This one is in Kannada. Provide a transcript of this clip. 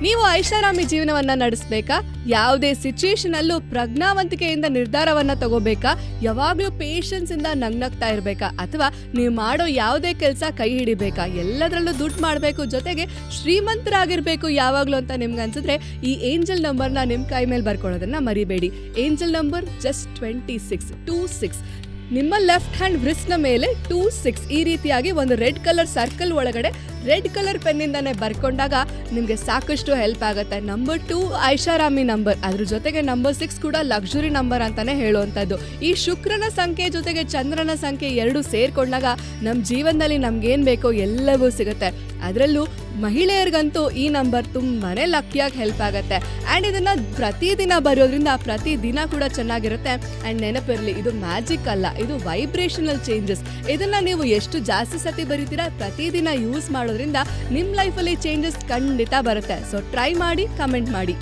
ನೀವು ಐಷಾರಾಮಿ ಜೀವನವನ್ನ ನಡೆಸಬೇಕಾ? ಯಾವುದೇ ಸಿಚುಯೇಷನ್ ಅಲ್ಲೂ ಪ್ರಜ್ಞಾವಂತಿಕೆಯಿಂದ ನಿರ್ಧಾರವನ್ನ ತಗೋಬೇಕಾ? ಯಾವಾಗ್ಲೂ ಪೇಷನ್ಸ್ ಇಂದ ನಗ್ನಗ್ತಾ ಇರ್ಬೇಕಾ? ಅಥವಾ ನೀವು ಮಾಡೋ ಯಾವುದೇ ಕೆಲಸ ಕೈ ಹಿಡಿಬೇಕಾ? ಎಲ್ಲದರಲ್ಲೂ ದುಡ್ಡು ಮಾಡಬೇಕು, ಜೊತೆಗೆ ಶ್ರೀಮಂತರಾಗಿರ್ಬೇಕು ಯಾವಾಗ್ಲೂ ಅಂತ ನಿಮ್ಗೆ ಅನ್ಸಿದ್ರೆ ಈ ಏಂಜಲ್ ನಂಬರ್ನ ನಿಮ್ ಕೈ ಮೇಲೆ ಬರ್ಕೊಳ್ಳೋದನ್ನ ಮರಿಬೇಡಿ. Angel number just 26. ನಿಮ್ಮ ಲೆಫ್ಟ್ ಹ್ಯಾಂಡ್ ವ್ರಿಸ್ಟ್ನ ಮೇಲೆ 26 ಈ ರೀತಿಯಾಗಿ ಒಂದು ರೆಡ್ ಕಲರ್ ಸರ್ಕಲ್ ಒಳಗಡೆ ರೆಡ್ ಕಲರ್ ಪೆನ್ನಿಂದಾನೆ ಬರ್ಕೊಂಡಾಗ ನಿಮಗೆ ಸಾಕಷ್ಟು ಹೆಲ್ಪ್ ಆಗುತ್ತೆ. ನಂಬರ್ 2 ಐಷಾರಾಮಿ ನಂಬರ್, ಅದ್ರ ಜೊತೆಗೆ ನಂಬರ್ 6 ಕೂಡ ಲಕ್ಸುರಿ ನಂಬರ್ ಅಂತಾನೆ ಹೇಳುವಂಥದ್ದು. ಈ ಶುಕ್ರನ ಸಂಖ್ಯೆ ಜೊತೆಗೆ ಚಂದ್ರನ ಸಂಖ್ಯೆ ಎರಡು ಸೇರ್ಕೊಂಡಾಗ ನಮ್ಮ ಜೀವನದಲ್ಲಿ ನಮ್ಗೇನ್ ಬೇಕೋ ಎಲ್ಲವೂ ಸಿಗುತ್ತೆ. ಅದರಲ್ಲೂ ಮಹಿಳೆಯರಿಗಂತೂ ಈ ನಂಬರ್ ತುಂಬಾನೇ ಲಕ್ಕಿಯಾಗಿ ಹೆಲ್ಪ್ ಆಗುತ್ತೆ. ಆ್ಯಂಡ್ ಇದನ್ನ ಪ್ರತಿದಿನ ಬರೆಯೋದ್ರಿಂದ ಪ್ರತಿದಿನ ಕೂಡ ಚೆನ್ನಾಗಿರುತ್ತೆ. ಆ್ಯಂಡ್ ನೆನಪಿರಲಿ, ಇದು ಮ್ಯಾಜಿಕ್ ಅಲ್ಲ, ಇದು ವೈಬ್ರೇಷನಲ್ ಚೇಂಜಸ್. ಇದನ್ನ ನೀವು ಎಷ್ಟು ಜಾಸ್ತಿ ಸತಿ ಬರೀತೀರಾ, ಪ್ರತಿದಿನ ಯೂಸ್ ಮಾಡೋದ್ರಿಂದ ನಿಮ್ಮ ಲೈಫಲ್ಲಿ ಚೇಂಜಸ್ ಖಂಡಿತ ಬರುತ್ತೆ. ಸೊ ಟ್ರೈ ಮಾಡಿ, ಕಮೆಂಟ್ ಮಾಡಿ.